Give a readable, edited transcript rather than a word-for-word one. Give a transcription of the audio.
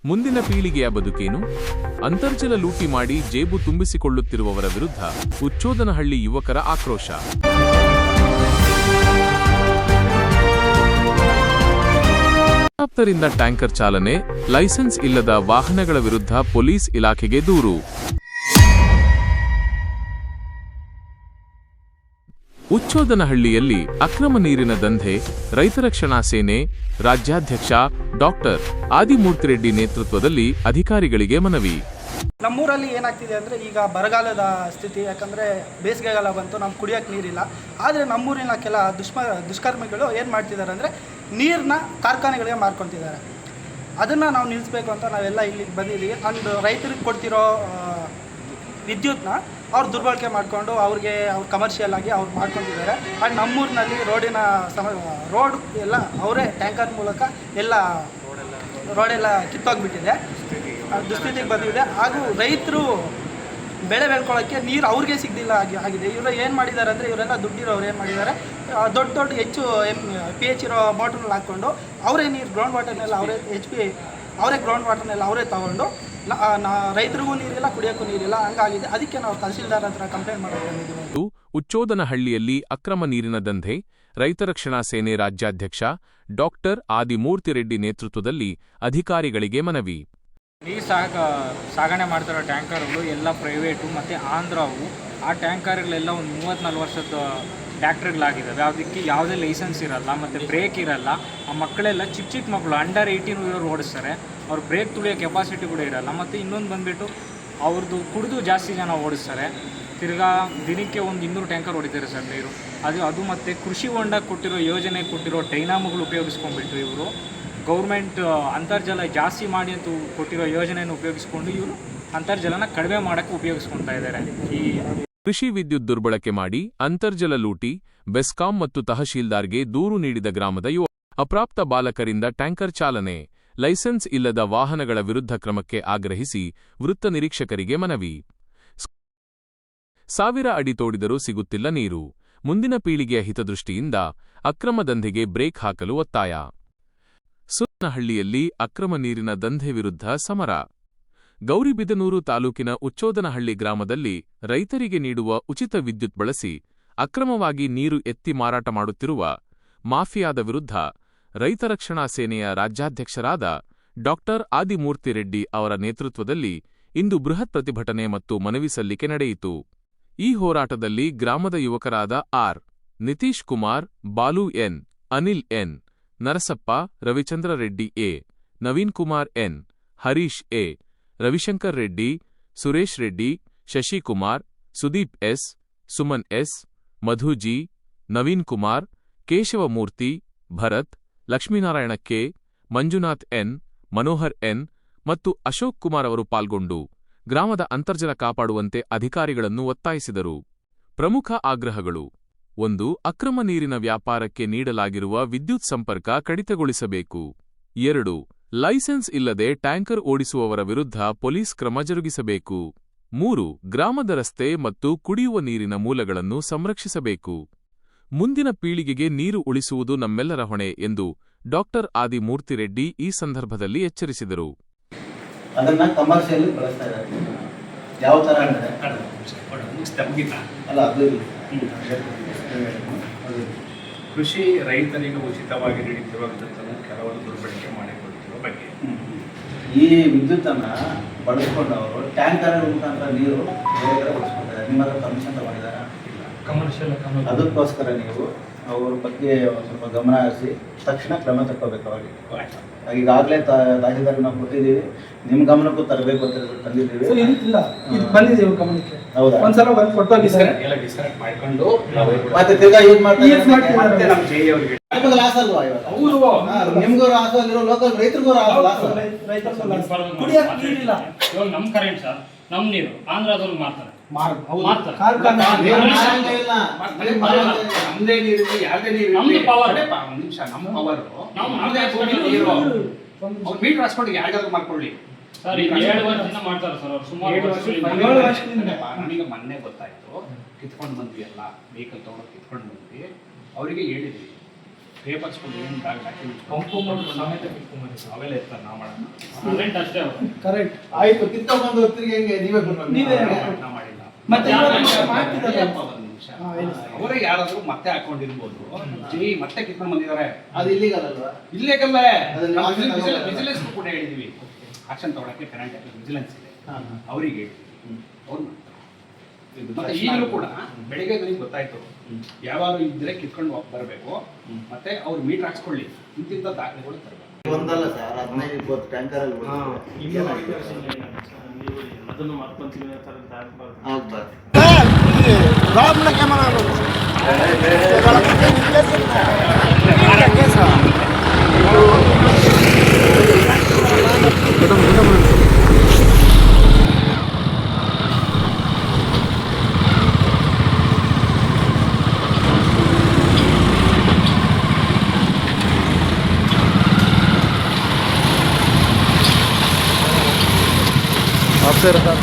ಮುಂದಿನ ಪೀಳಿಗೆಯ ಬದುಕೇನು? ಅಂತರ್ಜಲ ಲೂಟಿ ಮಾಡಿ ಜೇಬು ತುಂಬಿಸಿಕೊಳ್ಳುತ್ತಿರುವವರ ವಿರುದ್ಧ ಉಚ್ಚೋದನಹಳ್ಳಿ ಯುವಕರ ಆಕ್ರೋಶ. ರಿಂದ ಟ್ಯಾಂಕರ್ ಚಾಲನೆ, ಲೈಸೆನ್ಸ್ ಇಲ್ಲದ ವಾಹನಗಳ ವಿರುದ್ಧ ಪೊಲೀಸ್ ಇಲಾಖೆಗೆ ದೂರು. ಉಚ್ಚೋದನಹಳ್ಳಿಯಲ್ಲಿ ಅಕ್ರಮ ನೀರಿನ ದಂಧೆ, ರೈತ ರಕ್ಷಣಾ ಸೇನೆ ರಾಜ್ಯಾಧ್ಯಕ್ಷ ಡಾಕ್ಟರ್ ಆದಿಮೂರ್ತಿರೆಡ್ಡಿ ನೇತೃತ್ವದಲ್ಲಿ ಅಧಿಕಾರಿಗಳಿಗೆ ಮನವಿ. ನಮ್ಮೂರಲ್ಲಿ ಏನಾಗ್ತಿದೆ ಅಂದರೆ ಈಗ ಬರಗಾಲದ ಸ್ಥಿತಿ, ಯಾಕಂದರೆ ಬೇಸಿಗೆಗಾಲ ಬಂತು, ನಮ್ಗೆ ಕುಡಿಯೋಕ್ಕೆ ನೀರಿಲ್ಲ. ಆದರೆ ನಮ್ಮೂರಿನ ಕೆಲ ದುಷ್ಕರ್ಮಿಗಳು ಏನು ಮಾಡ್ತಿದ್ದಾರೆ ಅಂದರೆ ನೀರನ್ನ ಕಾರ್ಖಾನೆಗಳಿಗೆ ಮಾರ್ಕೊತಿದ್ದಾರೆ. ಅದನ್ನು ನಾವು ನಿಲ್ಲಿಸಬೇಕು ಅಂತ ನಾವೆಲ್ಲ ಇಲ್ಲಿಗೆ ಬಂದಿದ್ದೀವಿ. ಅಂಡ್ ರೈತರಿಗೆ ಕೊಡ್ತಿರೋ ವಿದ್ಯುತ್ನ ಅವ್ರು ದುರ್ಬಳಕೆ ಮಾಡಿಕೊಂಡು ಅವ್ರು ಕಮರ್ಷಿಯಲ್ ಆಗಿ ಅವ್ರು ಮಾಡ್ಕೊತಿದ್ದಾರೆ. ಆ್ಯಂಡ್ ನಮ್ಮೂರಿನಲ್ಲಿ ರೋಡ್ ಎಲ್ಲ ಅವರೇ ಟ್ಯಾಂಕರ್ ಮೂಲಕ ಎಲ್ಲ ರೋಡೆಲ್ಲ ಕಿತ್ತೋಗ್ಬಿಟ್ಟಿದೆ, ದುಸ್ಥಿತಿಗೆ ಬಂದಿದೆ. ಹಾಗೂ ರೈತರು ಬೆಳೆ ಬೆಳ್ಕೊಳ್ಳೋಕ್ಕೆ ನೀರು ಅವ್ರಿಗೆ ಸಿಗಲಿಲ್ಲ ಆಗಿದೆ. ಇವರು ಏನು ಮಾಡಿದ್ದಾರೆ ಅಂದರೆ ಇವರೆಲ್ಲ ದುಡ್ಡಿರೋರು ಏನು ಮಾಡಿದ್ದಾರೆ, ದೊಡ್ಡ ಹೆಚ್ಚು pH ಇರೋ ಬಾಟಲ್ನಲ್ಲಿ ಹಾಕ್ಕೊಂಡು ಅವರೇ ನೀರು ಗ್ರೌಂಡ್ ವಾಟರ್ನೆಲ್ಲ ಅವರೇ ಅವರೇ ಗ್ರೌಂಡ್ ವಾಟರ್ನೆಲ್ಲ ಅವರೇ ತೊಗೊಂಡು ರೈತರಿಗೂ ನೀರಿಲ್ಲ, ಕುಡಿಯೋಕ್ಕೂ ನೀರಿಲ್ಲ, ಹಂಗಾಗಿದೆ. ಅದಕ್ಕೆ ನಾವು ತಹಸೀಲ್ದಾರ್ ಹತ್ರ ಕಂಪ್ಲೇಂಟ್ ಮಾಡಿದ್ದೀವಿ. ಉಚ್ಚೋದನಹಳ್ಳಿಯಲ್ಲಿ ಅಕ್ರಮ ನೀರಿನ ದಂಧೆ, ರೈತ ರಕ್ಷಣಾ ಸೇನೆ ರಾಜ್ಯಾಧ್ಯಕ್ಷ ಡಾಕ್ಟರ್ ಆದಿಮೂರ್ತಿರೆಡ್ಡಿ ನೇತೃತ್ವದಲ್ಲಿ ಅಧಿಕಾರಿಗಳಿಗೆ ಮನವಿ. ನೀರು ಸಾಗಣೆ ಮಾಡ್ತಿರೋ ಟ್ಯಾಂಕರ್ಗಳು ಎಲ್ಲ ಪ್ರೈವೇಟು ಮತ್ತು ಆಂಧ್ರವು. ಆ ಟ್ಯಾಂಕರ್ಗಳೆಲ್ಲ ಒಂದು 34 ವರ್ಷದ ಟ್ಯಾಕ್ಟ್ರಿಗಳಾಗಿದ್ದಾವೆ. ಅದಕ್ಕೆ ಯಾವುದೇ ಲೈಸೆನ್ಸ್ ಇರಲ್ಲ ಮತ್ತು ಬ್ರೇಕ್ ಇರಲ್ಲ. ಆ ಮಕ್ಕಳೆಲ್ಲ ಚಿಕ್ಕ ಮಕ್ಕಳು ಅಂಡರ್ 18 ಇರೋರು ಓಡಿಸ್ತಾರೆ. ಅವ್ರು ಬ್ರೇಕ್ ತುಳಿಯೋ ಕೆಪಾಸಿಟಿ ಕೂಡ ಇರಲ್ಲ. ಮತ್ತು ಇನ್ನೊಂದು ಬಂದುಬಿಟ್ಟು ಅವ್ರದ್ದು ಕುಡಿದು ಜಾಸ್ತಿ ಜನ ಓಡಿಸ್ತಾರೆ. ತಿರ್ಗಾ ದಿನಕ್ಕೆ ಒಂದು 200 ಟ್ಯಾಂಕರ್ ಹೊಡಿತಾರೆ ಸರ್ ನೀರು. ಅದು ಮತ್ತು ಕೃಷಿ ಹೊಂಡ ಕೊಟ್ಟಿರೋ ಯೋಜನೆ ಕೊಟ್ಟಿರೋ ಡೈನಾಮೋಗಳು ಉಪಯೋಗಿಸ್ಕೊಂಡ್ಬಿಟ್ಟು ಇವರು ಗೌರ್ಮೆಂಟ್ ಅಂತರ್ಜಲ ಜಾಸ್ತಿ ಮಾಡಿ ಅಂತ ಕೊಟ್ಟಿರೋ ಯೋಜನೆಯನ್ನು ಉಪಯೋಗಿಸ್ಕೊಂಡು ಇವರು ಅಂತರ್ಜಲನ ಕಡಿಮೆ ಮಾಡೋಕ್ಕೆ ಉಪಯೋಗಿಸ್ಕೊಳ್ತಾ ಇದ್ದಾರೆ. ಈ ಕೃಷಿ ವಿದ್ಯುತ್ ದುರ್ಬಳಕೆ ಮಾಡಿ ಅಂತರ್ಜಲ ಲೂಟಿ, ಬೆಸ್ಕಾಂ ಮತ್ತು ತಹಶೀಲ್ದಾರ್ಗೆ ದೂರು ನೀಡಿದ ಗ್ರಾಮದ ಯುವ. ಅಪ್ರಾಪ್ತ ಬಾಲಕರಿಂದ ಟ್ಯಾಂಕರ್ ಚಾಲನೆ, ಲೈಸೆನ್ಸ್ ಇಲ್ಲದ ವಾಹನಗಳ ವಿರುದ್ಧ ಕ್ರಮಕ್ಕೆ ಆಗ್ರಹಿಸಿ ವೃತ್ತ ನಿರೀಕ್ಷಕರಿಗೆ ಮನವಿ. 1000 ಅಡಿ ತೋಡಿದರೂ ಸಿಗುತ್ತಿಲ್ಲ ನೀರು. ಮುಂದಿನ ಪೀಳಿಗೆಯ ಹಿತದೃಷ್ಟಿಯಿಂದ ಅಕ್ರಮ ದಂಧೆಗೆ ಬ್ರೇಕ್ ಹಾಕಲು ಒತ್ತಾಯ. ಉಚ್ಚೋದನಹಳ್ಳಿಯಲ್ಲಿ ಅಕ್ರಮ ನೀರಿನ ದಂಧೆ ವಿರುದ್ಧ ಸಮರ. ಗೌರಿಬಿದನೂರು ತಾಲೂಕಿನ ಉಚ್ಚೋದನಹಳ್ಳಿ ಗ್ರಾಮದಲ್ಲಿ ರೈತರಿಗೆ ನೀಡುವ ಉಚಿತ ವಿದ್ಯುತ್ ಬಳಸಿ ಅಕ್ರಮವಾಗಿ ನೀರು ಎತ್ತಿ ಮಾರಾಟ ಮಾಡುತ್ತಿರುವ ಮಾಫಿಯಾದ ವಿರುದ್ಧ ರೈತ ರಕ್ಷಣಾ ಸೇನೆಯ ರಾಜ್ಯಾಧ್ಯಕ್ಷರಾದ ಡಾಕ್ಟರ್ ಆದಿಮೂರ್ತಿರೆಡ್ಡಿ ಅವರ ನೇತೃತ್ವದಲ್ಲಿ ಇಂದು ಬೃಹತ್ ಪ್ರತಿಭಟನೆ ಮತ್ತು ಮನವಿ ಸಲ್ಲಿಕೆ ನಡೆಯಿತು. ಈ ಹೋರಾಟದಲ್ಲಿ ಗ್ರಾಮದ ಯುವಕರಾದ R. Nitish Kumar, Balu N, Anil N, Narasappa, Ravichandra Reddy A, Naveen Kumar N, Harish A, Ravishankar Reddy, Suresh Reddy, Shashikumar, Sudeep S, Suman S, Madhu G, Naveen Kumar, Keshavamurthy, Bharat, Lakshminarayana K, Manjunath N, Manohar N ಮತ್ತು ಅಶೋಕ್ ಕುಮಾರ್ ಅವರು ಪಾಲ್ಗೊಂಡು ಗ್ರಾಮದ ಅಂತರ್ಜಲ ಕಾಪಾಡುವಂತೆ ಅಧಿಕಾರಿಗಳನ್ನು ಒತ್ತಾಯಿಸಿದರು. ಪ್ರಮುಖ ಆಗ್ರಹಗಳು: 1. ಅಕ್ರಮ ನೀರಿನ ವ್ಯಾಪಾರಕ್ಕೆ ನೀಡಲಾಗಿರುವ ವಿದ್ಯುತ್ ಸಂಪರ್ಕ ಕಡಿತಗೊಳಿಸಬೇಕು. 2. ಲೈಸೆನ್ಸ್ ಇಲ್ಲದೆ ಟ್ಯಾಂಕರ್ ಓಡಿಸುವವರ ವಿರುದ್ಧ ಪೊಲೀಸ್ ಕ್ರಮ ಜರುಗಿಸಬೇಕು. 3. ಗ್ರಾಮದ ರಸ್ತೆ ಮತ್ತು ಕುಡಿಯುವ ನೀರಿನ ಮೂಲಗಳನ್ನು ಸಂರಕ್ಷಿಸಬೇಕು. ಮುಂದಿನ ಪೀಳಿಗೆಗೆ ನೀರು ಉಳಿಸುವುದು ನಮ್ಮೆಲ್ಲರ ಹೊಣೆ ಎಂದು ಡಾಕ್ಟರ್ ಆದಿಮೂರ್ತಿರೆಡ್ಡಿ ಈ ಸಂದರ್ಭದಲ್ಲಿ ಎಚ್ಚರಿಸಿದರು. ಅದನ್ನ ಕಮರ್ಷಿಯಲ್ ಬಳಸ್ತಾ ಇದ್ದಾರೆ. ಯಾವ ತರ ಅಂದ್ರೆ ಅಲ್ಲ, ಅದು ಕೃಷಿ ರೈತರಿಗೆ ಉಚಿತವಾಗಿ ನೀಡುತ್ತಿರುವ ವಿದ್ಯುತ್ತನ್ನು ಕೆಲವರು ದುರ್ಬಳಕೆ ಮಾಡಿಕೊಳ್ಳುತ್ತಿರುವ ಬಗ್ಗೆ ಈ ವಿದ್ಯುತ್ತನ್ನು ಬಳಸ್ಕೊಂಡು ಅವರು ಟ್ಯಾಂಕರ್ ಮುಖಾಂತರ ನೀರು ಬೇರೆ ಕಡೆ ಬಳಸ್ಕೊತಾರೆ. ನಿಮ್ಮ ಹತ್ರ ಪರ್ಮಿಷನ್ ತಗೊಂಡಿದ್ದಾರೆ? ಕಮರ್ಷಿಯಲ್. ಅದಕ್ಕೋಸ್ಕರ ನೀವು ಅವ್ರ ಬಗ್ಗೆ ಸ್ವಲ್ಪ ಗಮನ ಹರಿಸಿ ತಕ್ಷಣ ಕ್ರಮ ತಗೋಬೇಕು. ಅವರಿಗೆ ಈಗಾಗಲೇ ತಹಸೀಲ್ದಾರ್ ನಾವು ಕೊಟ್ಟಿದ್ದೀವಿ, ನಿಮ್ಮ ಗಮನಕ್ಕೂ ತರಬೇಕು ಅಂತ ತಂದಿದ್ದೀವಿ. ಬಂದಿದ್ದೀವಿ ಗಮನಕ್ಕೆ. ಹೌದಾ? ಒಂದ್ಸಲ ಬಂದು ಕೊಟ್ಟೋಗಿದ್ದಾರೆ. ಎಲ್ಲ ಡಿಸ್ಕನೆಕ್ಟ್ ಮಾಡ್ಕೊಂಡು ಮತ್ತೆ ತಿರ್ಗಾ ಯೂಸ್ ಮಾಡ್ತಾರೆ. ನಮ್ಮ ಜೈ ಅವರಿಗೆ ನಿಮ್ಗೆ ಲಾಸ್ ಅಲ್ವಾ? ನಿಮ್ಗೂ ಲಾಸ್ ಆಗಿರೋ ಲೋಕಲ್ ರೈತರಿಗೂ ಲಾಸ್. ಕುಡಿಯಕ್ಕೆ ನೀರಿಲ್ಲ. ಇವಾಗ ನಮ್ಮ ಕರೆಂಟ್ ಸರ್, ನಮ್ಮ ನೀರು ಆಂಧ್ರದವ್ರಿಗೆ ಮಾರ್ತಾರೆ. ನಮ್ದೇ ನೀರು, ಯಾವ್ದೇ ನೀರು, ನಮ್ದು ಪವರ್. ಒಂದ್ ನಿಮಿಷ, ನಮ್ಮ ಪವರ್ ಮೀಟರ್ ಹಾಸ್ಕೊಂಡು ಯಾರಿಗಾದ್ರೂ ಮಾಡ್ಕೊಳ್ಳಿ ಸರ್. 7 ವರ್ಷದಿಂದ ಮಾಡ್ತಾರೆ ಸರ್ ಅವ್ರು. ಸುಮಾರು 7 ವರ್ಷದಿಂದ. ನನಗೆ ಮೊನ್ನೆ ಗೊತ್ತಾಯ್ತು, ಕಿತ್ಕೊಂಡು ಬಂದ್ವಿ, ಎಲ್ಲ ವೆಹಿಕಲ್ ತಗೊಂಡು ಕಿತ್ಕೊಂಡು ಬಂದ್ವಿ. ಅವರಿಗೆ ಹೇಳಿದ್ವಿ ಪೇಪರ್ಸ್ಗಳು ಏನು ಡಾಕ್ಯುಮೆಂಟ್ಸ್ ಪಂಪು ಮತ್ತು ಸಮೇತ ಕಿತ್ಕೊಂಡ್ಬಂದಿದ್ದಾರೆ. ಅವೆಲ್ಲ ಇರ್ತಾರೆ ನಾವು ಮಾಡೋಣ. ಕರೆಂಟ್ ಅಷ್ಟೇ ಅವರು. ಕರೆಕ್ಟ್. ಆಯ್ತು, ಕಿತ್ಕೊಂಡ್ಬಂದು ಹೊತ್ತಿಗೆ ಹೆಂಗೆ ನೀವೇ ನೀವೇ ನಾವು ಮಾಡಿಲ್ಲ. ಮತ್ತೆ ಮಾಡ್ತಿದ್ದಾರೆ ಮಾಡ್ತಿದ್ದಾರೆ. ಅಪ್ಪ, ಒಂದು ನಿಮಿಷ. ಅವರೇ ಯಾರಾದರೂ ಮತ್ತೆ ಹಾಕೊಂಡಿರ್ಬೋದು. ಮತ್ತೆ ಕಿತ್ಕೊಂಡು ಬಂದಿದ್ದಾರೆ. ಅದು ಇಲ್ಲಿಗಲ್ ಅಲ್ವಾ? ಇಲ್ಲೇಕಲ್ಲೇ ಅದನ್ನ action ತಗೊಳ್ಳೋದು. ವಿಜಿಲೆನ್ಸ್ ಕೂಡ ಹೇಳಿದೀವಿ. ಆಕ್ಷನ್ ತಗೊಳಕ್ಕೆ ಕರೆಂಟ್ ವಿಜಿಲೆನ್ಸ್ ಇದೆ, ಅವರಿಗೆ ಅವ್ರು ಮತ್ತೆ ಈಗಲೂ ಕೂಡ ಬೆಳಿಗ್ಗೆ ನಿಮ್ಗೆ ಗೊತ್ತಾಯ್ತು, ಯಾವಾಗ ಇದ್ರೆ ಕಿತ್ಕೊಂಡು ಬರಬೇಕು, ಮತ್ತೆ ಅವ್ರು ಮೀಟರ್ ಹಾಕ್ಸ್ಕೊಳ್ಳಿ, ಇಂತಿಂತ ದಾಖಲೆಗಳು ತರಬೇಕು. ಒಂದಲ್ಲ ಸರ್, 15-20 ಟ್ಯಾಂಕರಲ್ಲಿ ಅದನ್ನು ಮತ್ತೊಂದು ಆಗ್ಬಾರ್ದು. आपसे रहा